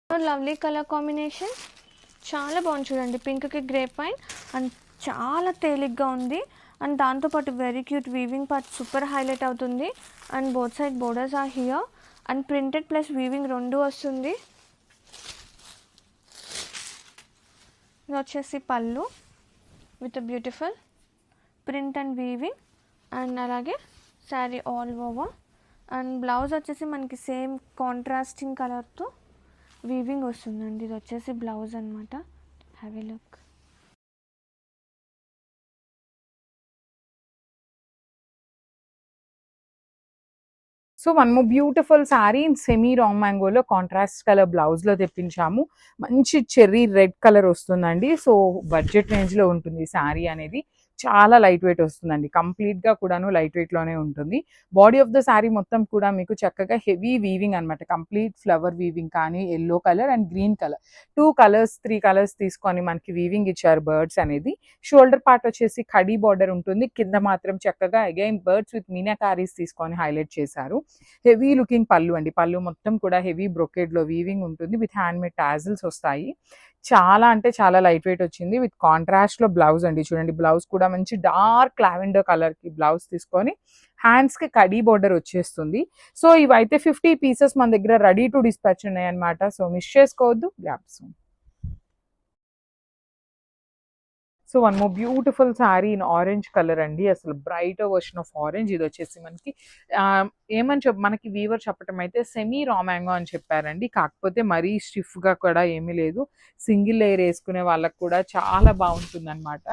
Lovely colour combination చాలా బాగుంది చూడండి. పింక్కి గ్రే పైన్ అండ్ చాలా తేలిగ్గా ఉంది. అండ్ దాంతోపాటు very cute weaving part super highlight అవుతుంది. And both side borders are here and printed plus weaving రెండు వస్తుంది. ఇది వచ్చేసి పళ్ళు with beautiful print and weaving and అలాగే sari all over. And blouse వచ్చేసి మనకి సేమ్ కాంట్రాస్టింగ్ కలర్తో వీవింగ్ వస్తుందండి. ఇది వచ్చేసి బ్లౌజ్ అనమాట. Have a look. So one more beautiful sari in semi రాంగ్ మ్యాంగోలో కాంట్రాస్ట్ కలర్ బ్లౌజ్లో తెప్పించాము. మంచి చెర్రీ రెడ్ కలర్ వస్తుందండి. సో బడ్జెట్ రేంజ్లో ఉంటుంది శారీ అనేది. చాలా లైట్ వెయిట్ వస్తుందండి. కంప్లీట్గా కూడాను లైట్ వెయిట్లోనే ఉంటుంది. బాడీ ఆఫ్ ద శారీ మొత్తం కూడా మీకు చక్కగా హెవీ వీవింగ్ అనమాట. కంప్లీట్ ఫ్లవర్ వీవింగ్ కానీ yellow colour and green colour 3 colours తీసుకొని మనకి వీవింగ్ ఇచ్చారు బర్డ్స్ అనేది. షోల్డర్ పార్ట్ వచ్చేసి కడీ బార్డర్ ఉంటుంది. కింద మాత్రం చక్కగా అగైన్ బర్డ్స్ విత్ మీనాకారీస్ తీసుకొని హైలైట్ చేశారు. హెవీ లుకింగ్ పళ్ళు అండి. పళ్ళు మొత్తం కూడా హెవీ బ్రొకేడ్లో వీవింగ్ ఉంటుంది. విత్ హ్యాండ్ మేడ్ టాజిల్స్ వస్తాయి. చాలా అంటే చాలా లైట్ వెయిట్ వచ్చింది. విత్ కాంట్రాస్ట్లో బ్లౌజ్ అండి. చూడండి బ్లౌజ్ కూడా మంచి డార్క్ లావెండర్ కలర్కి బ్లౌజ్ తీసుకొని హ్యాండ్స్కి కడీ బోర్డర్ వచ్చేస్తుంది. సో ఇవైతే 50 పీసెస్ మన దగ్గర రెడీ టు డిస్పాచ్ ఉన్నాయి అనమాట. సో మిస్ చేసుకోవద్దు. Grasp. So one more beautiful sari in orange colour అండి. అసలు బ్రైట్ వర్షన్ ఆఫ్ ఆరెంజ్. ఇది వచ్చేసి మనకి ఏమని మనకి వీవర్ చెప్పటం అయితే సెమీ రా మ్యాంగో అని చెప్పారండి. కాకపోతే మరీ స్టిఫ్గా కూడా ఏమీ లేదు. సింగిల్ లేయర్ వేసుకునే వాళ్ళకి కూడా చాలా బాగుంటుంది అనమాట.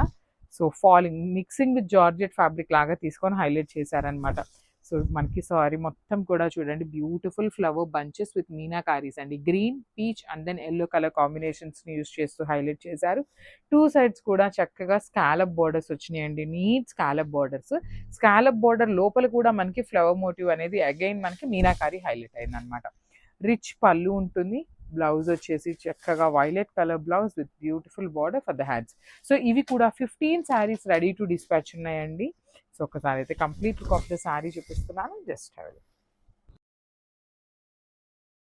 So falling mixing with georgette fabric లాగా తీసుకొని హైలైట్ చేశారనమాట. సో మనకి సారీ మొత్తం కూడా చూడండి బ్యూటిఫుల్ ఫ్లవర్ బంచెస్ విత్ మీనాకారీస్ అండి. Green, peach and then yellow colour కాంబినేషన్స్ని యూస్ చేస్తూ హైలైట్ చేశారు. 2 సైడ్స్ కూడా చక్కగా స్కాలప్ బోర్డర్స్ వచ్చినాయండి. Neat scallop borders. Scallop border లోపల కూడా మనకి ఫ్లవర్ మోటివ్ అనేది అగైన్ మనకి మీనాకారీ హైలైట్ అయింది అనమాట. రిచ్ పళ్ళు ఉంటుంది. బ్లౌజ్ వచ్చేసి చక్కగా violet colour blouse with beautiful border for the hands. So ఇవి కూడా 15 శారీస్ రెడీ టు డిస్పాచ్ ఉన్నాయండి. సో ఒకసారి అయితే complete look of the sari చూపిస్తున్నాను. Just have.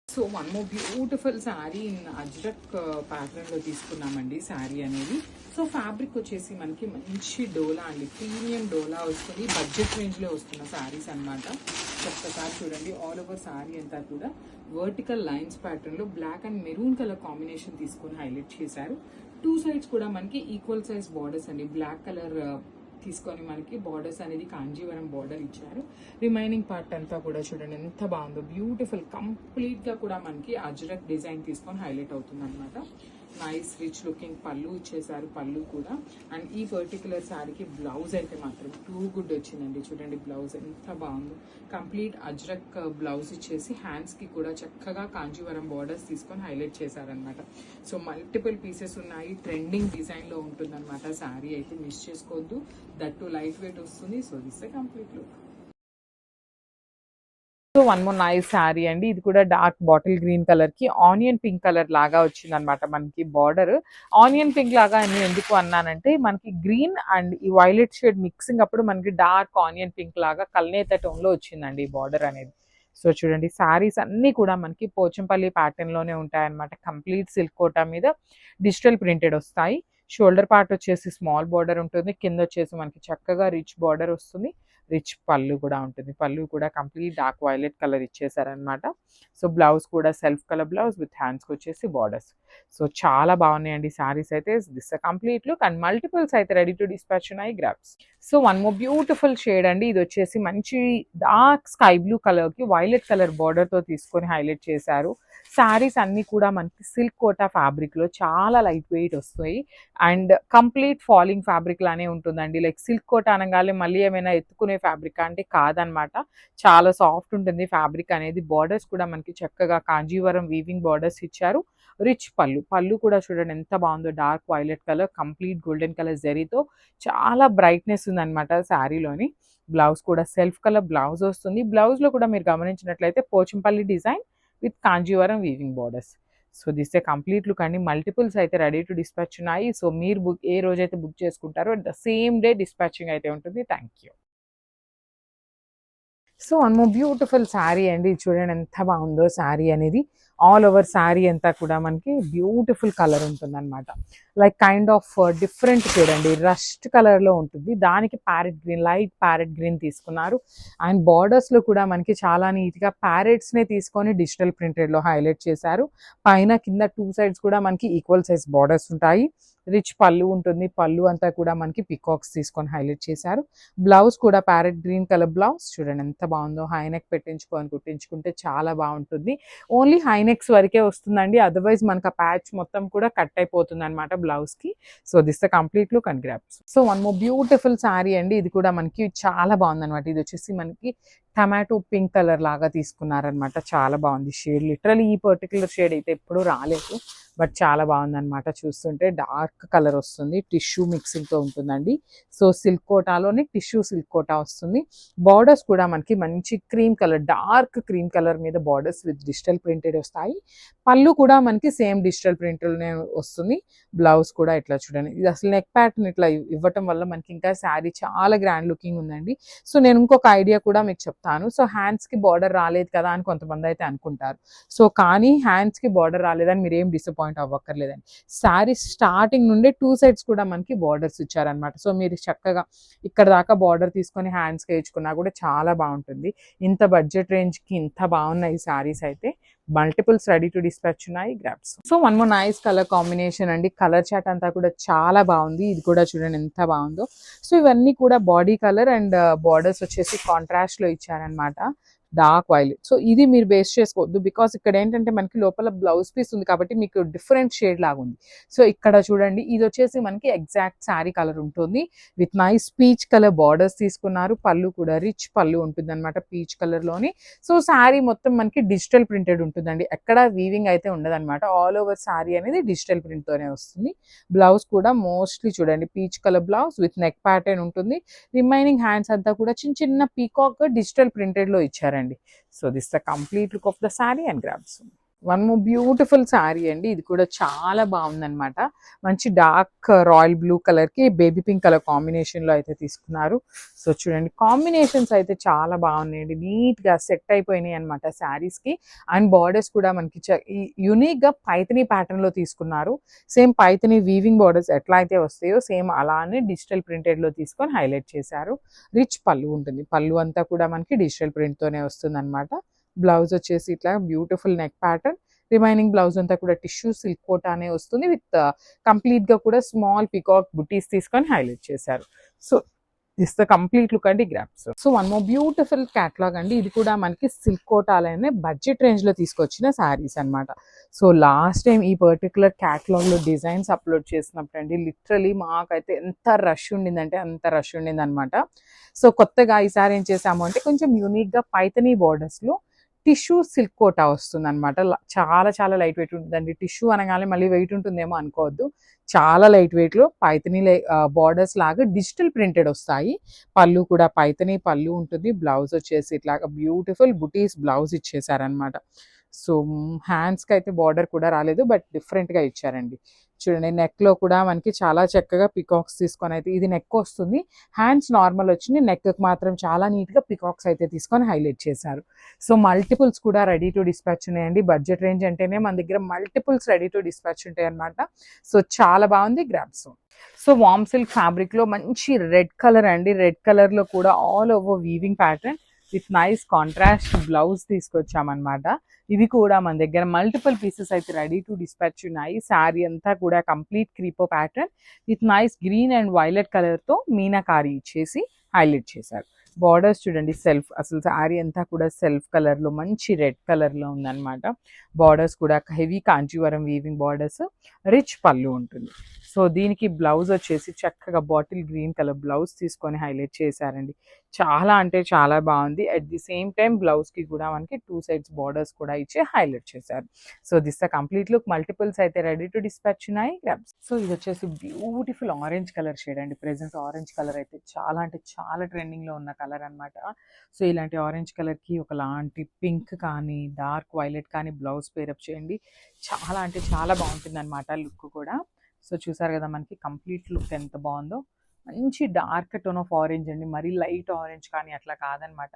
So one more beautiful sari in ajrak ప్యాటర్న్లో తీసుకున్నామండి శారీ అనేది. సో ఫ్యాబ్రిక్ వచ్చేసి మనకి మంచి డోలా అండి. ప్రీమియం డోలా వస్తుంది. బడ్జెట్ రేంజ్లో వస్తున్న శారీస్ అనమాట. ఒక్కసారి చూడండి ఆల్ ఓవర్ శారీ అంతా కూడా వర్టికల్ లైన్స్ ప్యాటర్న్లో black and maroon colour combination తీసుకొని హైలైట్ చేశారు. 2 సైడ్స్ కూడా మనకి ఈక్వల్ సైజ్ బార్డర్స్ అండి. బ్లాక్ కలర్ తీసుకొని మనకి బార్డర్స్ అనేది కాంజీవరం బార్డర్ ఇచ్చారు. రిమైనింగ్ పార్ట్ అంతా కూడా చూడండి ఎంత బాగుందో. బ్యూటిఫుల్ కంప్లీట్గా కూడా మనకి అజ్రక్ డిజైన్ తీసుకొని హైలైట్ అవుతుంది అనమాట. నైస్ రిచ్ లుకింగ్ పళ్ళు ఇచ్చేసారు. పళ్ళు కూడా అండ్ ఈ పర్టికులర్ శారీకి బ్లౌజ్ అయితే మాత్రం టూ గుడ్ వచ్చిందండి. చూడండి బ్లౌజ్ ఎంత బాగుందో. కంప్లీట్ అజ్రక్ బ్లౌజ్ ఇచ్చేసి హ్యాండ్స్కి కూడా చక్కగా కాంజీవరం బార్డర్స్ తీసుకొని హైలైట్ చేశారనమాట. సో మల్టిపుల్ పీసెస్ ఉన్నాయి. ట్రెండింగ్ డిజైన్లో ఉంటుందన్నమాట శారీ అయితే. మిస్ చేసుకోవద్దు. దట్ టు లైట్ వెయిట్ వస్తుంది. So this a complete look. So one more nice sari అండి. ఇది కూడా డార్క్ బాటిల్ గ్రీన్ కలర్ కి ఆనియన్ పింక్ కలర్ లాగా వచ్చింది అనమాట. మనకి బార్డర్ ఆనియన్ పింక్ లాగా నేను ఎందుకు అన్నానంటే మనకి గ్రీన్ అండ్ ఈ వైలెట్ షేడ్ మిక్సింగ్ అప్పుడు మనకి డార్క్ ఆనియన్ పింక్ లాగా కల్నేత టోన్ లో వచ్చిందండి ఈ బార్డర్ అనేది. సో చూడండి శారీస్ అన్ని కూడా మనకి పోచంపల్లి ప్యాటర్న్ లోనే ఉంటాయన్నమాట. కంప్లీట్ సిల్క్ కోటా మీద డిజిటల్ ప్రింటెడ్ వస్తాయి. షోల్డర్ పార్ట్ వచ్చేసి స్మాల్ బార్డర్ ఉంటుంది. కింద వచ్చేసి మనకి చక్కగా రిచ్ బార్డర్ వస్తుంది. రిచ్ పళ్ళు కూడా ఉంటుంది. పళ్ళు కూడా కంప్లీట్ డార్క్ వైలెట్ కలర్ ఇచ్చేసారనమాట. సో బ్లౌజ్ కూడా సెల్ఫ్ కలర్ బ్లౌజ్ విత్ హ్యాండ్స్కి వచ్చేసి బార్డర్స్. సో చాలా బాగున్నాయండి శారీస్ అయితే. This complete look and multiples అయితే రెడీ టు డిస్పాచ్ ఉన్నాయి. గ్రాప్స్. So one more beautiful shade అండి. ఇది వచ్చేసి మంచి డార్క్ స్కై బ్లూ కలర్కి వైలెట్ కలర్ బార్డర్తో తీసుకొని హైలైట్ చేశారు. శారీస్ అన్నీ కూడా మనకి సిల్క్ కోటా ఫ్యాబ్రిక్లో చాలా లైట్ వెయిట్ వస్తాయి అండ్ కంప్లీట్ ఫాలింగ్ ఫ్యాబ్రిక్ లానే ఉంటుందండి. లైక్ సిల్క్ కోటా అనగానే మళ్ళీ ఏమైనా ఎత్తుకునే ఫ్యాబ్రిక్ అంటే కాదనమాట. చాలా సాఫ్ట్ ఉంటుంది ఫ్యాబ్రిక్ అనేది. బార్డర్స్ కూడా మనకి చక్కగా కాంజీవరం వీవింగ్ బార్డర్స్ ఇచ్చారు. రిచ్ పళ్ళు. పళ్ళు కూడా చూడండి ఎంత బాగుందో. Dark violet colour complete golden colour జరీతో చాలా బ్రైట్నెస్ ఉందన్నమాట శారీలోని. బ్లౌజ్ కూడా సెల్ఫ్ కలర్ బ్లౌజ్ వస్తుంది. బ్లౌజ్లో కూడా మీరు గమనించినట్లయితే Pochampally design with Kanjeevaram weaving borders. So this a complete look అండి. మల్టిపుల్స్ అయితే రెడీ టు డిస్పాచ్ ఉన్నాయి. సో మీరు ఏ రోజైతే బుక్ చేసుకుంటారో ద సేమ్ డే డిస్పాచింగ్ అయితే ఉంటుంది. Thank you. So one more beautiful sari అండి. చూడండి ఎంత బాగుందో శారీ అనేది. ఆల్ ఓవర్ శారీ అంతా కూడా మనకి బ్యూటిఫుల్ కలర్ ఉంటుంది అనమాట. Like kind of different shade అండి, రస్ట్ కలర్లో ఉంటుంది. దానికి parrot green, light parrot green తీసుకున్నారు. అండ్ బార్డర్స్లో కూడా మనకి చాలా నీట్గా ప్యారెట్స్నే తీసుకొని డిజిటల్ ప్రింటెడ్లో హైలైట్ చేశారు. పైన కింద 2 సైడ్స్ కూడా మనకి ఈక్వల్ సైజ్ బార్డర్స్ ఉంటాయి. రిచ్ పళ్ళు ఉంటుంది. పళ్ళు అంతా కూడా మనకి పికాక్స్ తీసుకొని హైలైట్ చేశారు. బ్లౌజ్ కూడా ప్యారెట్ గ్రీన్ కలర్ బ్లౌజ్. చూడండి ఎంత బాగుందో. హైనెక్ పెట్టించుకొని కుట్టించుకుంటే చాలా బాగుంటుంది. ఓన్లీ హైనెక్స్ వరకే వస్తుందండి, అదర్వైజ్ మనకు ఆ ప్యాచ్ మొత్తం కూడా కట్ అయిపోతుంది అనమాట బ్లౌజ్కి. So this the complete look and grasp. So one more beautiful sari అండి, ఇది కూడా మనకి చాలా బాగుంది అనమాట. ఇది వచ్చేసి మనకి టమాటో పింక్ కలర్ లాగా తీసుకున్నారనమాట. చాలా బాగుంది షేడ్. లిటరలీ ఈ పర్టికులర్ షేడ్ అయితే ఎప్పుడూ రాలేదు, బట్ చాలా బాగుందన్నమాట. చూస్తుంటే డార్క్ కలర్ వస్తుంది, టిష్యూ మిక్సింగ్తో ఉంటుందండి. సో సిల్క్ కోటాలోనే టిష్యూ సిల్క్ కోటా వస్తుంది. బార్డర్స్ కూడా మనకి మంచి cream colour, dark cream colour మీద బార్డర్స్ విత్ డిజిటల్ ప్రింటెడ్ వస్తాయి. పళ్ళు కూడా మనకి సేమ్ డిజిటల్ ప్రింట్లోనే వస్తుంది. బ్లౌజ్ కూడా ఇట్లా చూడండి, ఇది అసలు నెక్ ప్యాటర్న్ ఇట్లా ఇవ్వటం వల్ల మనకి ఇంకా శారీ చాలా గ్రాండ్ లుకింగ్ ఉందండి. సో నేను ఇంకొక ఐడియా కూడా మీకు చెప్తాను. సో హ్యాండ్స్కి బార్డర్ రాలేదు కదా అని కొంతమంది అయితే అనుకుంటారు. సో కానీ హ్యాండ్స్కి బార్డర్ రాలేదని మీరు ఏం డిసప్పాయింట్ అవ్వక్కర్లేదండి. శారీ స్టార్టింగ్ నుండే 2 సైడ్స్ కూడా మనకి బార్డర్స్ ఇచ్చారనమాట. సో మీరు చక్కగా ఇక్కడ దాకా బార్డర్ తీసుకొని హ్యాండ్స్కి వేయించుకున్నా కూడా చాలా బాగుంటుంది. ఇంత బడ్జెట్ రేంజ్కి ఇంత బాగున్నాయి ఈ శారీస్ అయితే. మల్టిపుల్స్ రెడీ టు డిస్పాచ్ ఉన్నాయి, గ్రాప్స్. So one more nice colour combination అండి. కలర్ చాట్ అంతా కూడా చాలా బాగుంది. ఇది కూడా చూడండి ఎంత బాగుందో. సో ఇవన్నీ కూడా బాడీ కలర్ అండ్ బార్డర్స్ వచ్చేసి కాంట్రాస్ట్ లో ఇచ్చారనమాట, డార్క్ వైలెట్. సో ఇది మీరు బేస్ చేసుకోవద్దు, బికాస్ ఇక్కడ ఏంటంటే మనకి లోపల బ్లౌజ్ పీస్ ఉంది కాబట్టి మీకు డిఫరెంట్ షేడ్ లాగా ఉంది. సో ఇక్కడ చూడండి, ఇది వచ్చేసి మనకి ఎగ్జాక్ట్ శారీ కలర్ ఉంటుంది with nice peach colour borders తీసుకున్నారు. పళ్ళు కూడా రిచ్ పళ్ళు ఉంటుంది అనమాట పీచ్ కలర్ లోని. సో శారీ మొత్తం మనకి డిజిటల్ ప్రింటెడ్ ఉంటుందండి, ఎక్కడ వీవింగ్ అయితే ఉండదన్నమాట. ఆల్ ఓవర్ శారీ అనేది డిజిటల్ ప్రింట్ తోనే వస్తుంది. బ్లౌజ్ కూడా మోస్ట్లీ చూడండి peach colour blouse with neck pattern ఉంటుంది. రిమైనింగ్ హ్యాండ్స్ అంతా కూడా చిన్న చిన్న పీకాక్ డిజిటల్ ప్రింటెడ్ లో ఇచ్చారండి. So this the complete look of the sari and grasp. One more beautiful sari అండి, ఇది కూడా చాలా బాగుందన్నమాట. మంచి డార్క్ రాయల్ బ్లూ కలర్ కి బేబీ పింక్ కలర్ కాంబినేషన్ లో అయితే తీసుకున్నారు. సో చూడండి కాంబినేషన్స్ అయితే చాలా బాగున్నాయండి, నీట్ గా సెట్ అయిపోయినాయి అనమాట శారీస్ కి. అండ్ బార్డర్స్ కూడా మనకి యూనిక్ గా పైథనీ ప్యాటర్న్ లో తీసుకున్నారు. సేమ్ పైథనీ వీవింగ్ బార్డర్స్ ఎట్లా అయితే వస్తాయో సేమ్ అలానే డిజిటల్ ప్రింటెడ్ లో తీసుకొని హైలైట్ చేశారు. రిచ్ పళ్ళు ఉంటుంది, పళ్ళు అంతా కూడా మనకి డిజిటల్ ప్రింట్ తోనే వస్తుంది అనమాట. బ్లౌజ్ వచ్చేసి ఇట్లా beautiful neck pattern. Remaining blouse అంతా కూడా టిష్యూ సిల్క్ కోట్ అనే వస్తుంది విత్ కంప్లీట్ గా కూడా స్మాల్ పికాక్ బుటీస్ తీసుకొని హైలైట్ చేశారు. So this the complete look అండి, grabs. So one more beautiful catalogue అండి, ఇది కూడా మనకి సిల్క్ కోటాలనే బడ్జెట్ రేంజ్ లో తీసుకొచ్చిన శారీస్ అనమాట. సో లాస్ట్ టైం ఈ పర్టికులర్ క్యాటలాగ్ లో డిజైన్స్ అప్లోడ్ చేసినప్పుడు అండి లిటరలీ మాకైతే ఎంత రష్ ఉండిందంటే అంత రష్ ఉండింది అనమాట. సో కొత్తగా ఈసారి ఏం చేసాము అంటే కొంచెం యూనిక్ గా పైథనీ బార్డర్స్ లో టిష్యూ సిల్క్ కోటా వస్తుంది అనమాట. చాలా చాలా లైట్ వెయిట్ ఉంటుందండి. టిష్యూ అనగానే మళ్ళీ వెయిట్ ఉంటుందేమో అనుకోవద్దు, చాలా లైట్ వెయిట్ లో పైథనీ బార్డర్స్ లాగా డిజిటల్ ప్రింటెడ్ వస్తాయి. పళ్ళు కూడా పైథనీ పళ్ళు ఉంటుంది. బ్లౌజ్ వచ్చేసి ఇట్లాగా బ్యూటిఫుల్ బుటీస్ బ్లౌజ్ ఇచ్చేసారనమాట. సో హ్యాండ్స్కి అయితే బార్డర్ కూడా రాలేదు, బట్ డిఫరెంట్గా ఇచ్చారండి. చూడండి నెక్లో కూడా మనకి చాలా చక్కగా పికాక్స్ తీసుకొని అయితే ఇది నెక్ వస్తుంది. హ్యాండ్స్ నార్మల్ వచ్చింది, నెక్కి మాత్రం చాలా నీట్గా పికాక్స్ అయితే తీసుకొని హైలైట్ చేశారు. సో మల్టిపుల్స్ కూడా రెడీ టు డిస్పాచ్ ఉన్నాయండి. బడ్జెట్ రేంజ్ అంటేనే మన దగ్గర మల్టిపుల్స్ రెడీ టు డిస్పాచ్ ఉంటాయి అనమాట. సో చాలా బాగుంది, grabs. So warm silk fabric లో మంచి రెడ్ కలర్ అండి, రెడ్ కలర్ లో కూడా all over weaving pattern with nice contrast blouse తీసుకొచ్చామన్నమాట. ఇవి కూడా మన దగ్గర మల్టిపుల్ పీసెస్ అయితే రెడీ టు డిస్పాచ్ ఉన్నాయి. శారీ అంతా కూడా complete creeper pattern with nice green and violet colour తో మీనాకారి ఇచ్చేసి హైలైట్ చేశారు. బార్డర్స్ చూడండి సెల్ఫ్, అసలు శారీ అంతా కూడా సెల్ఫ్ కలర్ లో మంచి రెడ్ కలర్ లో ఉందన్నమాట. బార్డర్స్ కూడా heavy Kanjeevaram weaving borders, rich పళ్ళు ఉంటుంది. సో దీనికి బ్లౌజ్ వచ్చేసి చక్కగా బాటిల్ గ్రీన్ కలర్ బ్లౌజ్ తీసుకొని హైలైట్ చేశారండి. చాలా అంటే చాలా బాగుంది. At the same time blouse కి కూడా మనకి 2 సైడ్స్ బార్డర్స్ కూడా ఇచ్చి హైలైట్ చేశారు. So this the complete look. Multiples అయితే రెడీ టు డిస్పాచ్ ఉన్నాయి. సో ఇది వచ్చేసి బ్యూటిఫుల్ ఆరెంజ్ కలర్ షేడ్ అండి. ప్రెసెంట్ ఆరెంజ్ కలర్ అయితే చాలా అంటే చాలా ట్రెండింగ్ లో ఉన్న కలర్ అనమాట. సో ఇలాంటి ఆరెంజ్ కలర్ కి ఒకలాంటి పింక్ కానీ డార్క్ వైలెట్ కానీ బ్లౌజ్ పేరప్ చేయండి, చాలా అంటే చాలా బాగుంటుంది అనమాట లుక్ కూడా. సో చూసారు కదా మనకి కంప్లీట్ లుక్ ఎంత బాగుందో. మంచి డార్క్ టోన్ ఆఫ్ ఆరెంజ్ అండి, మరీ లైట్ ఆరెంజ్ కానీ అట్లా కాదనమాట.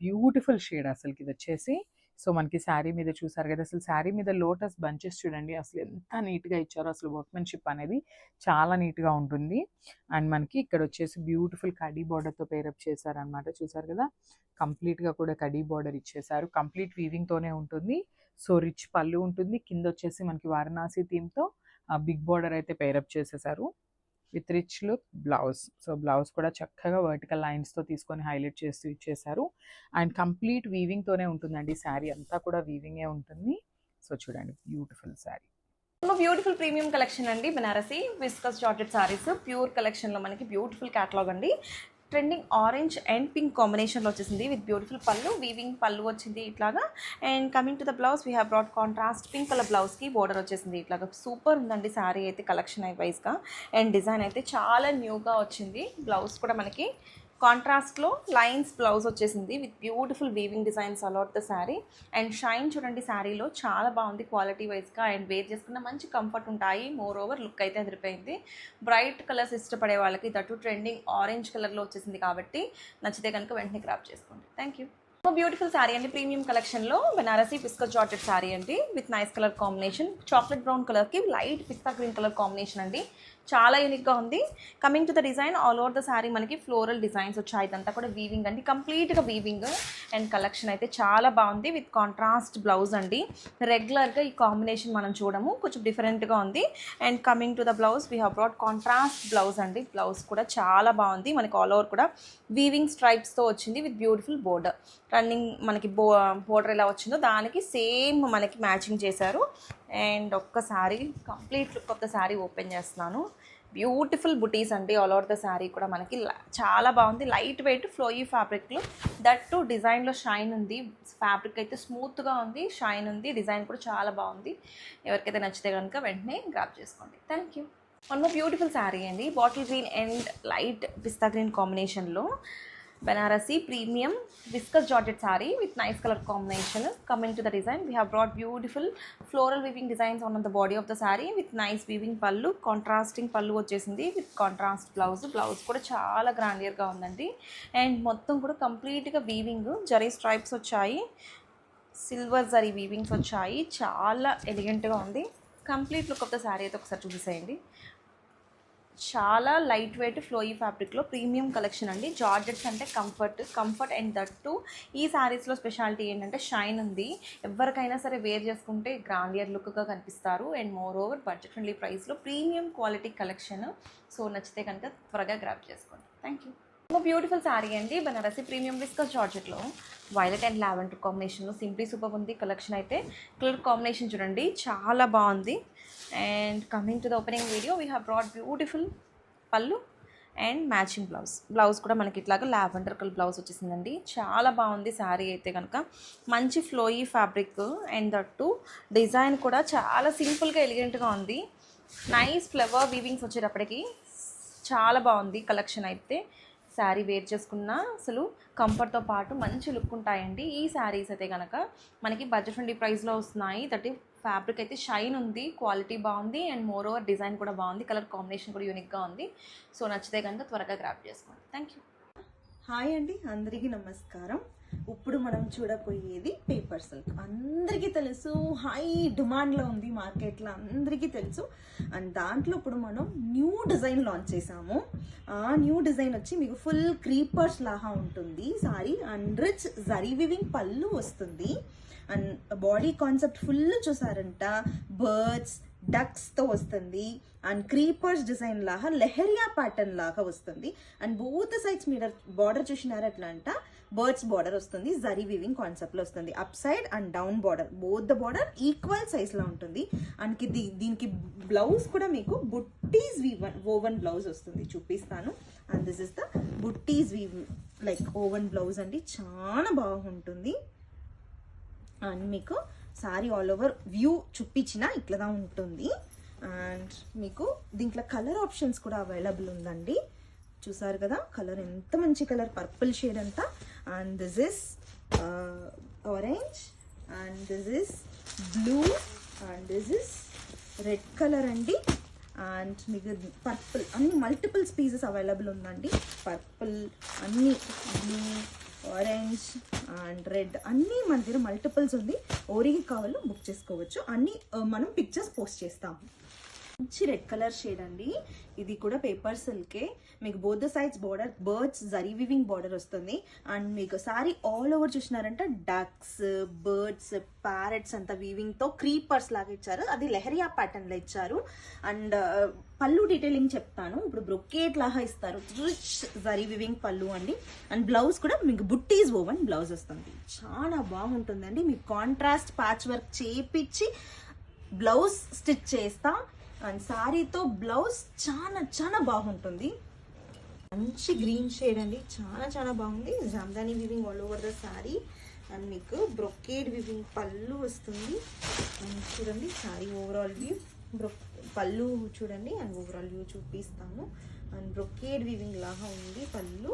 బ్యూటిఫుల్ షేడ్ అసలుకి ఇది వచ్చేసి. సో మనకి శారీ మీద చూసారు కదా, అసలు శారీ మీద లోటస్ బంచెస్ చూడండి అసలు ఎంత నీట్గా ఇచ్చారో. అసలు వర్క్మెన్షిప్ అనేది చాలా నీట్గా ఉంటుంది. అండ్ మనకి ఇక్కడ వచ్చేసి బ్యూటిఫుల్ కడీ బార్డర్తో పేరప్ చేశారనమాట. చూసారు కదా, కంప్లీట్గా కూడా కడీ బార్డర్ ఇచ్చేసారు. కంప్లీట్ వీవింగ్తోనే ఉంటుంది. సో రిచ్ పళ్ళు ఉంటుంది. కింద వచ్చేసి మనకి వారణాసి థీమ్తో బిగ్ బార్డర్ అయితే పేరప్ చేసేసారు with rich look blouse. So blouse కూడా చక్కగా వర్టికల్ లైన్స్తో తీసుకొని హైలైట్ చేస్తూ ఇచ్చేసారు. అండ్ కంప్లీట్ వీవింగ్తోనే ఉంటుందండి. శారీ అంతా కూడా వీవింగే ఉంటుంది. సో చూడండి, beautiful sari. Beautiful premium collection అండి. Banarasi viscose georgette saris pure కలెక్షన్లో మనకి బ్యూటిఫుల్ క్యాటలాగ్ అండి. ట్రెండింగ్ ఆరెంజ్ అండ్ పింక్ కాంబినేషన్లో వచ్చేసింది విత్ బ్యూటిఫుల్ పళ్ళు, వీవింగ్ పళ్ళు వచ్చింది ఇట్లాగా. And coming to the blouse we have brought contrast pink colour బ్లౌజ్కి బోర్డర్ వచ్చేసింది ఇట్లాగా. సూపర్ ఉందండి శారీ అయితే కలెక్షన్ వైజ్గా. అండ్ డిజైన్ అయితే చాలా న్యూగా వచ్చింది. బ్లౌజ్ కూడా మనకి కాంట్రాస్ట్లో లైన్స్ బ్లౌజ్ వచ్చేసింది with beautiful weaving designs all out the sari. And shine చూడండి శారీలో చాలా బాగుంది క్వాలిటీ వైజ్గా. అండ్ వేర్ చేసుకున్న మంచి కంఫర్ట్ ఉంటాయి. మోర్ ఓవర్ లుక్ అయితే అదిరిపోయింది. బ్రైట్ కలర్స్ ఇష్టపడే వాళ్ళకి దట్టు ట్రెండింగ్ ఆరెంజ్ కలర్లో వచ్చేసింది కాబట్టి నచ్చితే కనుక వెంటనే గ్రాప్ చేసుకోండి. Thank you. బ్యూటిఫుల్ శారీ అండి. ప్రీమియం కలెక్షన్లో బనారసి విస్కస్ జార్జెట్ శారీ అండి with nice colour combination. Chocolate brown కలర్కి light pista green colour combination అండి. చాలా యూనిక్గా ఉంది. Coming to the design, all over the sari మనకి ఫ్లోరల్ డిజైన్స్ వచ్చాయి. ఇదంతా కూడా వీవింగ్ అండి, కంప్లీట్గా వీవింగ్. అండ్ కలెక్షన్ అయితే చాలా బాగుంది విత్ కాంట్రాస్ట్ బ్లౌజ్ అండి. రెగ్యులర్గా ఈ కాంబినేషన్ మనం చూడము, కొంచెం డిఫరెంట్గా ఉంది. And coming to the blouse we have brought contrast blouse అండి. బ్లౌజ్ కూడా చాలా బాగుంది. మనకి ఆల్ ఓవర్ కూడా వీవింగ్ స్ట్రైప్స్తో వచ్చింది విత్ బ్యూటిఫుల్ బోర్డర్. రన్నింగ్ మనకి బోర్డర్ ఎలా వచ్చిందో దానికి సేమ్ మనకి మ్యాచింగ్ చేశారు. అండ్ ఒక్కసారి complete look of the sari open చేస్తున్నాను. బ్యూటిఫుల్ బుటీస్ అండి ఆల్ ఓవర్ ద శారీ కూడా మనకి చాలా బాగుంది. లైట్ వెయిట్ ఫ్లోయీ ఫ్యాబ్రిక్లో దట్ టు డిజైన్లో షైన్ ఉంది. ఫ్యాబ్రిక్ అయితే స్మూత్గా ఉంది, షైన్ ఉంది. డిజైన్ కూడా చాలా బాగుంది. ఎవరికైతే నచ్చితే కనుక వెంటనే గ్రాప్ చేసుకోండి. Thank you. One more beautiful sari అండి. Bottle green and light pista green కాంబినేషన్లో Banarasi premium viscose georgette saree with nice color combination. Coming to the design, we have brought beautiful floral weaving designs on the body of the saree with nice weaving pallu, contrasting pallu వచ్చేసింది with contrast blouse. Blouse కూడా చాలా గ్రాండియర్గా ఉందండి. And మొత్తం కూడా కంప్లీట్గా weaving zari stripes వచ్చాయి, silver zari వీవింగ్స్ వచ్చాయి. చాలా ఎలిగెంట్గా ఉంది. Complete look of the sari అయితే ఒకసారి చూసేయండి. చాలా లైట్ వెయిట్ ఫ్లోయీ ఫ్యాబ్రిక్లో ప్రీమియం కలెక్షన్ అండి. జార్జెట్స్ అంటే కంఫర్ట్ అండ్ దట్ టు ఈ శారీస్లో స్పెషాలిటీ ఏంటంటే షైన్ ఉంది. ఎవరికైనా సరే వేర్ చేసుకుంటే గ్రాండియర్ లుక్గా కనిపిస్తారు. And more over budget friendly ప్రైస్లో ప్రీమియం క్వాలిటీ కలెక్షన్. సో నచ్చితే కనుక త్వరగా గ్రాప్ చేసుకోండి. Thank you. బ్యూటిఫుల్ శారీ అండి. బనారసి ప్రీమియం విస్కస్ జార్జెట్లో వైలెట్ అండ్ లావెండర్ కాంబినేషన్లో సింప్లీ సూపర్ ఉంది కలెక్షన్ అయితే. కలర్ కాంబినేషన్ చూడండి చాలా బాగుంది. And coming to the opening video we have brought beautiful పళ్ళు అండ్ మ్యాచింగ్ బ్లౌజ్ కూడా మనకి ఇట్లాగా లావెండర్ కలర్ బ్లౌజ్ వచ్చేసిందండి. చాలా బాగుంది శారీ అయితే కనుక. మంచి flowy fabric and that design కూడా చాలా సింపుల్గా ఎలిగెంట్గా ఉంది. నైస్ ఫ్లవర్ వీవింగ్స్ వచ్చేటప్పటికి చాలా బాగుంది కలెక్షన్ అయితే. శారీ వేర్ చేసుకున్న అసలు కంఫర్ట్తో పాటు మంచి లుక్ ఉంటాయండి ఈ శారీస్ అయితే కనుక. మనకి బడ్జెట్ ఫ్రెండ్లీ ప్రైస్లో వస్తున్నాయి. దట్ ఫ్యాబ్రిక్ అయితే షైన్ ఉంది, క్వాలిటీ బాగుంది. అండ్ మోర్ ఓవర్ డిజైన్ కూడా బాగుంది. కలర్ కాంబినేషన్ కూడా యూనిక్గా ఉంది. సో నచ్చితే కనుక త్వరగా గ్రాప్ చేసుకోండి. Thank you. హాయ్ అండి, అందరికీ నమస్కారం. ఇప్పుడు మనం చూడబోయేది పేపర్ సిల్క్. అందరికీ తెలుసు, హై డిమాండ్లో ఉంది మార్కెట్లో, అందరికీ తెలుసు. అండ్ దాంట్లో ఇప్పుడు మనం న్యూ డిజైన్ లాంచ్ చేసాము. ఆ న్యూ డిజైన్ వచ్చి మీకు ఫుల్ క్రీపర్స్ లాగా ఉంటుంది sari. And rich zari weaving పళ్ళు వస్తుంది. అండ్ బాడీ కాన్సెప్ట్ ఫుల్ చూసారంట బర్డ్స్ డక్స్తో వస్తుంది. అండ్ క్రీపర్స్ డిజైన్ లాగా లెహరియా ప్యాటర్న్ లాగా వస్తుంది. అండ్ బోత్ సైడ్స్ మీరు బార్డర్ చూసినారు ఎట్లా అంట బర్డ్స్ బార్డర్ వస్తుంది. జరీ వీవింగ్ కాన్సెప్ట్లో వస్తుంది. Up side and down border, both the border equal సైజ్లో ఉంటుంది. అండ్ దీనికి బ్లౌజ్ కూడా మీకు బుట్టీస్ ఓవెన్ బ్లౌజ్ వస్తుంది, చూపిస్తాను. అండ్ దిస్ ఇస్ ద బుట్టీస్ లైక్ ఓవెన్ బ్లౌజ్ అండి. చాలా బాగుంటుంది. అండ్ మీకు సారీ ఆల్ ఓవర్ వ్యూ చూపించిన ఇట్లా ఉంటుంది. అండ్ మీకు దీంట్లో కలర్ ఆప్షన్స్ కూడా అవైలబుల్ ఉందండి. చూసారు కదా కలర్, ఎంత మంచి కలర్, పర్పుల్ షేడ్ అంతా. And this is orange and this is blue and this is red colour అండి. అండ్ మీకు పర్పుల్ అన్ని మల్టిపుల్స్ పీసెస్ అవైలబుల్ ఉందండి. పర్పుల్ అన్ని బ్లూ ఆరెంజ్ అండ్ రెడ్ అన్నీ మన దగ్గర మల్టిపుల్స్ ఉంది. ఓరికి కావాలో బుక్ చేసుకోవచ్చు. అన్నీ మనం పిక్చర్స్ పోస్ట్ చేస్తాము. మంచి రెడ్ కలర్ షేడ్ అండి. ఇది కూడా పేపర్ సిల్కే. మీకు both the sides border birds zari weaving border వస్తుంది. అండ్ మీకు సారీ ఆల్ ఓవర్ చూసినారంటే డక్స్, బర్డ్స్, ప్యారెట్స్ అంతా వీవింగ్తో క్రీపర్స్ లాగా ఇచ్చారు. అది లెహరియా ప్యాటర్న్లో ఇచ్చారు. అండ్ పళ్ళు డీటెయిలింగ్ చెప్తాను. ఇప్పుడు బ్రొకేట్ లాగా ఇస్తారు. రిచ్ జరీ వివింగ్ పళ్ళు అండి. అండ్ బ్లౌజ్ కూడా మీకు బుట్టీస్ ఓవెన్ బ్లౌజ్ వస్తుంది. చాలా బాగుంటుందండి. మీకు కాంట్రాస్ట్ ప్యాచ్ వర్క్ చేపించి బ్లౌజ్ స్టిచ్ చేస్తా. అండ్ శారీతో బ్లౌజ్ చాలా చాలా బాగుంటుంది. మంచి గ్రీన్ షేడ్ అండి. చాలా చాలా బాగుంది. Jamdani weaving all over the sari. And మీకు బ్రొకేడ్ వివింగ్ పళ్ళు వస్తుంది. అండ్ చూడండి శారీ ఓవరాల్ వ్యూ. పళ్ళు చూడండి అండ్ ఓవరాల్ వ్యూ చూపిస్తాను. అండ్ బ్రొకేడ్ వివింగ్ లాగా ఉంది పళ్ళు.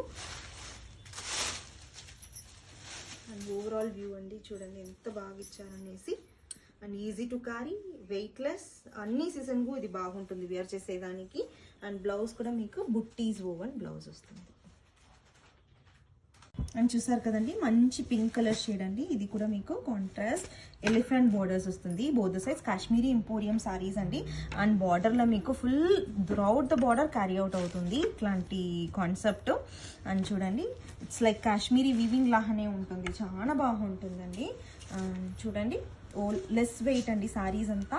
అండ్ ఓవరాల్ వ్యూ అండి చూడండి ఎంత బాగా ఇచ్చారనేసి. And easy to carry, weightless, అన్ని సీజన్కు ఇది బాగుంటుంది వేర్ చేసేదానికి. అండ్ బ్లౌజ్ కూడా మీకు బుట్టీస్ ఓవెన్ బ్లౌజ్ వస్తుంది. అండ్ చూసారు కదండి మంచి పింక్ కలర్ షేడ్ అండి. ఇది కూడా మీకు కాంట్రాస్ట్ ఎలిఫెంట్ బోర్డర్స్ వస్తుంది. Both the sides Kashmiri emporium saris అండి. అండ్ బార్డర్లో మీకు full throughout the border carry out అవుతుంది ఇట్లాంటి కాన్సెప్ట్. అండ్ చూడండి ఇట్స్ లైక్ కాశ్మీరీ వీవింగ్ లాగానే ఉంటుంది. చాలా బాగుంటుందండి. చూడండి లెస్ వెయిట్ అండి సారీస్ అంతా.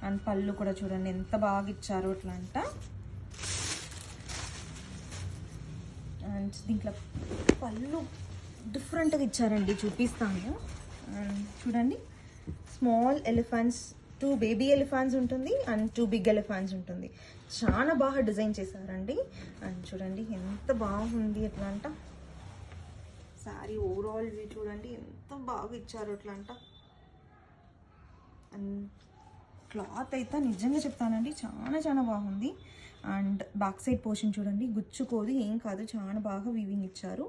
అండ్ పళ్ళు కూడా చూడండి ఎంత బాగా ఇచ్చారో అట్లా అంట. అండ్ దీంట్లో పళ్ళు డిఫరెంట్గా ఇచ్చారండి, చూపిస్తాను. అండ్ చూడండి స్మాల్ ఎలిఫెంట్స్, 2 బేబీ ఎలిఫెంట్స్ ఉంటుంది అండ్ 2 బిగ్ ఎలిఫెంట్స్ ఉంటుంది. చాలా బాగా డిజైన్ చేశారండి. అండ్ చూడండి ఎంత బాగుంది ఎట్లా అంట. శారీ ఓవరాల్ వ్యూ చూడండి ఎంత బాగా ఇచ్చారు అట్లా అంట. అండ్ క్లాత్ అయితే నిజంగా చెప్తానండి చాలా చాలా బాగుంది. అండ్ బ్యాక్ సైడ్ పోర్షన్ చూడండి గుచ్చుకోదు, ఏం కాదు, చాలా బాగా వీవింగ్ ఇచ్చారు.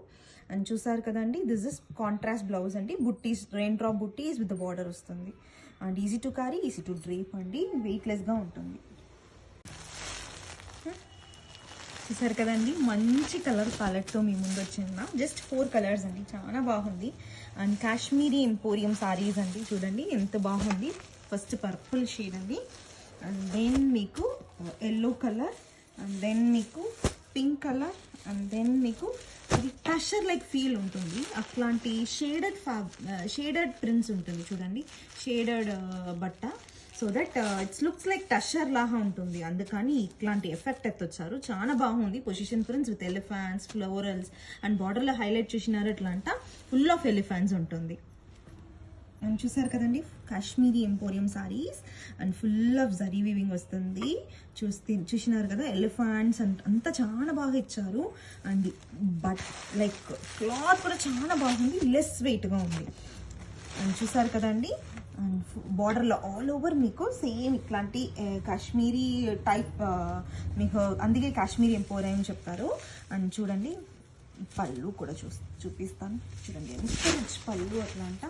అండ్ చూసారు కదండి దిస్ ఇస్ కాంట్రాస్ట్ బ్లౌజ్ అండి. బుట్టీస్, rain drop buttis with border వస్తుంది. And easy to carry, easy to drape అండి. వెయిట్లెస్గా ఉంటుంది. చూసారు కదండి మంచి కలర్ ప్యాలెట్తో మీ ముందు వచ్చిన జస్ట్ 4 కలర్స్ అండి. చాలా బాగుంది. అండ్ కాశ్మీరీ ఇంపోరియం సారీస్ అండి. చూడండి ఎంత బాగుంది. ఫస్ట్ పర్పుల్ షేడ్ అండి. అండ్ దెన్ మీకు ఎల్లో కలర్. అండ్ దెన్ మీకు పింక్ కలర్. అండ్ దెన్ మీకు ఇది టషర్ లైక్ ఫీల్ ఉంటుంది. అట్లాంటి షేడెడ్ ప్రింట్స్ ఉంటుంది చూడండి. షేడెడ్ బట్ట. So that it's looks like tussar లాగా ఉంటుంది. అందుకని ఇట్లాంటి ఎఫెక్ట్ ఎత్తొచ్చారు. చాలా బాగుంది. Position prints with elephants, florals and బార్డర్లో హైలైట్ చేసినారు. ఇట్లా అంట ఫుల్ ఆఫ్ ఎలిఫెంట్స్ ఉంటుంది. అండ్ చూసారు కదండి Kashmiri emporium saris and full of zari weaving వస్తుంది. చూసినారు కదా ఎలిఫెంట్స్ అంతా చాలా బాగా ఇచ్చారు. అండ్ బట్ లైక్ క్లాత్ కూడా చాలా బాగుంది, లెస్ వెయిట్గా ఉంది. అండ్ చూసారు కదండి అండ్ బార్డర్లో ఆల్ ఓవర్ మీకు సేమ్ ఇట్లాంటి కాశ్మీరీ టైప్ మీకు, అందుకే కాశ్మీరీ ఎంపోరియం చెప్తారు. అండ్ చూడండి పళ్ళు కూడా చూపిస్తాను. చూడండి ఎంత రిచ్ పళ్ళు అట్లా అంట.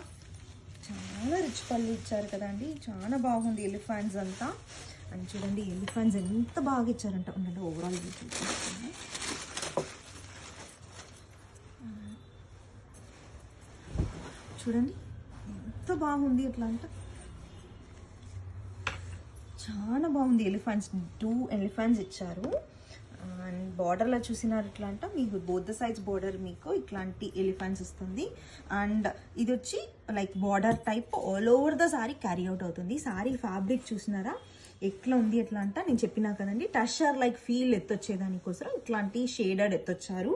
చాలా రిచ్ పళ్ళు ఇచ్చారు కదండి. చాలా బాగుంది ఎలిఫెంట్స్ అంతా. అండ్ చూడండి ఎలిఫెంట్స్ ఎంత బాగా ఇచ్చారంట. ఉండండి ఓవరాల్ చూపిస్తాను. చూడండి ఎంత బాగుంది ఎట్లా అంట. చాలా బాగుంది. ఎలిఫెంట్స్ 2 ఎలిఫెంట్స్ ఇచ్చారు. అండ్ బార్డర్లో చూసినారు ఇట్లా అంట. మీకు బోత్ ద సైడ్స్ బార్డర్ మీకు ఇట్లాంటి ఎలిఫెంట్స్ వస్తుంది. అండ్ ఇది వచ్చి like border type all over the sorry carry out అవుతుంది. సారీ ఫ్యాబ్రిక్ చూసినారా ఎట్లా ఉంది ఎట్లా అంట. నేను చెప్పినా కదండి టషర్ లైక్ ఫీల్ ఎత్తొచ్చేదానికోసం ఇట్లాంటి షేడెడ్ ఎత్తొచ్చారు.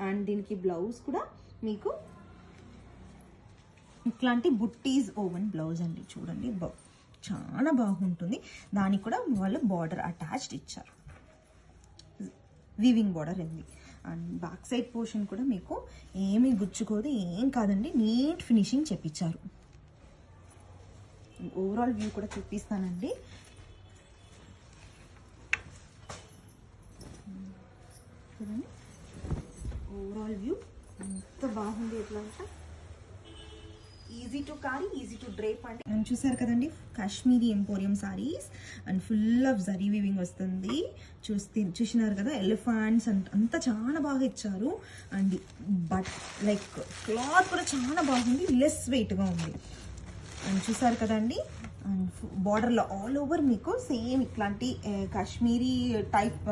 అండ్ దీనికి బ్లౌజ్ కూడా మీకు ఇట్లాంటి బుట్టీస్ ఓవెన్ బ్లౌజ్ అండి. చూడండి చాలా బాగుంటుంది. దానికి కూడా వాళ్ళు బార్డర్ అటాచ్డ్ ఇచ్చారు, వీవింగ్ బార్డర్ ఉంది. అండ్ బ్యాక్ సైడ్ పోర్షన్ కూడా మీకు ఏమీ గుచ్చుకోదు, ఏం కాదండి, నీట్ ఫినిషింగ్ చెప్పించారు. ఓవరాల్ వ్యూ కూడా చూపిస్తానండి. చూడండి ఓవరాల్ వ్యూ ఎంత బాగుంది ఎట్లా అంటే. Easy to carry, easy to drape అండి. అండ్ చూసారు కదండి Kashmiri emporium saris and full of zari weaving వస్తుంది. చూసినారు కదా ఎలిఫాంట్స్ అంతా చాలా బాగా ఇచ్చారు. అండ్ బట్ లైక్ క్లాత్ కూడా చాలా బాగుంది, లెస్ వెయిట్గా ఉంది. అండ్ చూసారు కదండి అండ్ బార్డర్లో ఆల్ ఓవర్ మీకు సేమ్ ఇట్లాంటి కాశ్మీరీ టైప్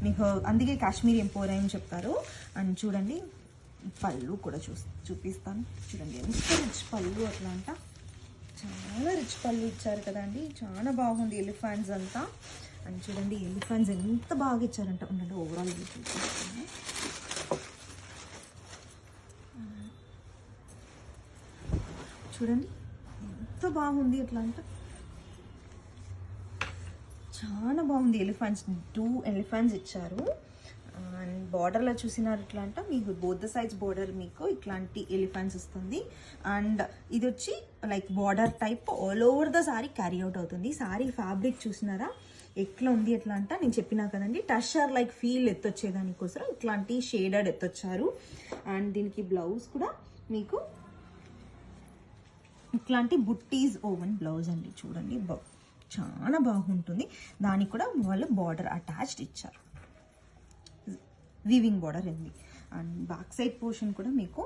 మీకు, అందుకే కాశ్మీరీ ఎంపోరియం చెప్తారు. అండ్ చూడండి పళ్ళు కూడా చూపిస్తాను. చూడండి ఎంత రిచ్ పళ్ళు, అట్లా అంట చాలా రిచ్ పళ్ళు ఇచ్చారు కదండి, చాలా బాగుంది ఎలిఫెంట్స్ అంతా. అండ్ చూడండి ఎలిఫెంట్స్ ఎంత బాగా ఇచ్చారంట. ఉండండి ఓవరాల్ చూపిస్తాను. చూడండి ఎంత బాగుంది, ఎట్లా అంట చాలా బాగుంది. ఎలిఫెంట్స్ 2 ఎలిఫెంట్స్ ఇచ్చారు. అండ్ బార్డర్లో చూసినారు ఇట్లా అంట మీకు బోత్ సైడ్స్ బార్డర్ మీకు ఇట్లాంటి ఎలిఫెంట్స్ వస్తుంది. అండ్ ఇది వచ్చి like border type all over the sorry carry out అవుతుంది. సారీ ఫ్యాబ్రిక్ చూసినారా ఎట్లా ఉంది, ఎట్లా అంట నేను చెప్పినా కదండి టషర్ లైక్ ఫీల్ ఎత్తొచ్చేదానికోసం ఇట్లాంటి షేడెడ్ ఎత్తొచ్చారు. అండ్ దీనికి బ్లౌజ్ కూడా మీకు ఇట్లాంటి బుట్టీస్ ఓవెన్ బ్లౌజ్ అండి. చూడండి చాలా బాగుంటుంది. దానికి కూడా వాళ్ళు బార్డర్ అటాచ్డ్ ఇచ్చారు, వీవింగ్ బార్డర్ ఉంది. అండ్ బ్యాక్ సైడ్ పోర్షన్ కూడా మీకు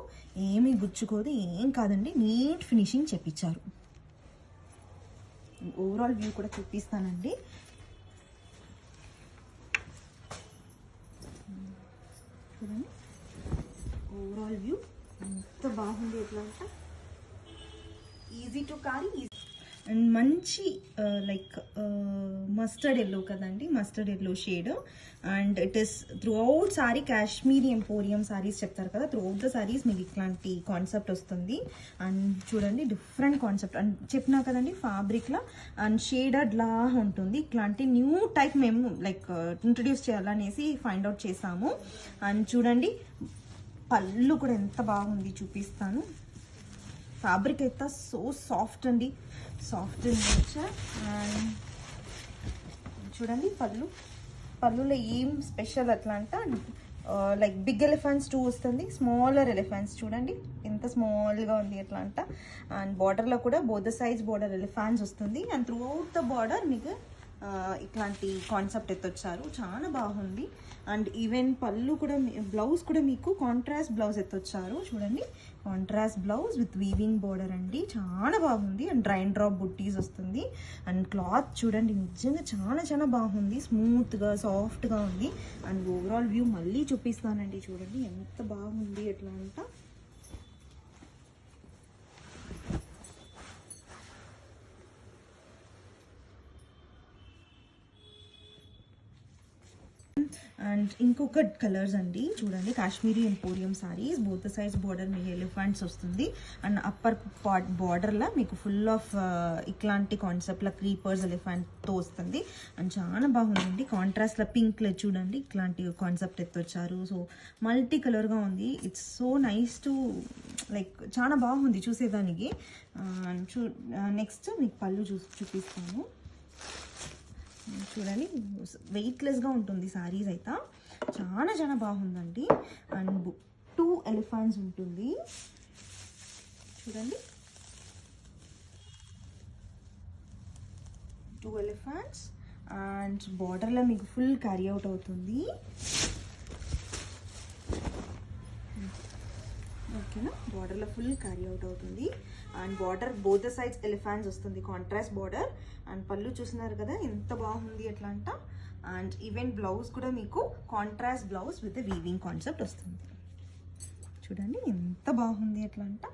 ఏమీ గుచ్చుకోదు, ఏం కాదండి, నీట్ ఫినిషింగ్ చెప్పించారు. ఓవరాల్ వ్యూ కూడా చూపిస్తానండి. చూడండి ఓవరాల్ వ్యూ ఎంత బాగుంది, ఎట్లా అంటే ఈజీ టు క్యారీ. అండ్ మంచి లైక్ మస్టర్డ్ ఎల్లో కదండి, mustard yellow shade. And it is through out sorry Kashmiri emporium saris చెప్తారు కదా, త్రూ అవుట్ ద సారీస్ మీకు ఇట్లాంటి కాన్సెప్ట్ వస్తుంది. అండ్ చూడండి డిఫరెంట్ కాన్సెప్ట్ అండ్ చెప్పినా కదండి ఫ్యాబ్రిక్లా అండ్ షేడెడ్ లా ఉంటుంది. ఇట్లాంటి న్యూ టైప్ మేము లైక్ ఇంట్రడ్యూస్ చేయాలనేసి ఫైండ్ అవుట్ చేసాము. అండ్ చూడండి పళ్ళు కూడా ఎంత బాగుంది చూపిస్తాను. ఫ్యాబ్రిక్ అయితే సో సాఫ్ట్ అండి, సాఫ్ట్ నేచర్. అండ్ చూడండి పళ్ళులో ఏం స్పెషల్ అట్లా అంట లైక్ బిగ్ ఎలిఫెంట్స్ 2 వస్తుంది, స్మాలర్ ఎలిఫెంట్స్ చూడండి ఎంత స్మాల్గా ఉంది ఎట్లా అంట. అండ్ బార్డర్లో కూడా బోత్ సైజ్ బార్డర్ ఎలిఫెంట్స్ వస్తుంది. And through out the border మీకు ఇట్లాంటి కాన్సెప్ట్ ఎత్తొచ్చారు, చాలా బాగుంది. అండ్ ఈవెన్ పళ్ళు కూడా బ్లౌజ్ కూడా మీకు కాంట్రాస్ట్ బ్లౌజ్ ఎత్తొచ్చారు. చూడండి contrast blouse with weaving border అండి, చాలా బాగుంది. అండ్ డ్రైన్ డ్రాప్ బుట్టీస్ వస్తుంది. అండ్ క్లాత్ చూడండి నిజంగా చాలా చాలా బాగుంది, స్మూత్గా సాఫ్ట్గా ఉంది. అండ్ ఓవరాల్ వ్యూ మళ్ళీ చూపిస్తానండి. చూడండి ఎంత బాగుంది ఎట్లా అంట. అండ్ ఇంకొక కలర్స్ అండి చూడండి Kashmiri emporium saris both size border మీకు ఎలిఫెంట్స్ వస్తుంది. అండ్ అప్పర్ పార్ట్ బార్డర్లో మీకు ఫుల్ ఆఫ్ ఇట్లాంటి కాన్సెప్ట్లో క్రీపర్స్ ఎలిఫెంట్తో వస్తుంది. అండ్ చాలా బాగుందండి. కాంట్రాస్ట్లో పింక్లో చూడండి ఇట్లాంటి కాన్సెప్ట్ ఎత్తొచ్చారు. సో మల్టీ కలర్గా ఉంది. It's so nice to like చాలా బాగుంది చూసేదానికి. నెక్స్ట్ మీకు పళ్ళు చూపిస్తాను. చూడండి వెయిట్లెస్గా ఉంటుంది సారీస్ అయితే, చాలా చాలా బాగుందండి. అండ్ 2 ఎలిఫెంట్స్ ఉంటుంది చూడండి, 2 ఎలిఫెంట్స్. అండ్ బార్డర్లో మీకు ఫుల్ క్యారీ అవుట్ అవుతుంది. ఓకేనా, బార్డర్లో ఫుల్ క్యారీ అవుట్ అవుతుంది. And border both sides elephants వస్తుంది, కాంట్రాస్ట్ బార్డర్. అండ్ పళ్ళు చూస్తున్నారు కదా ఎంత బాగుంది ఎట్లా అంట. అండ్ ఈవెన్ బ్లౌజ్ కూడా మీకు contrast blouse with weaving concept వస్తుంది. చూడండి ఎంత బాగుంది ఎట్లా అంట.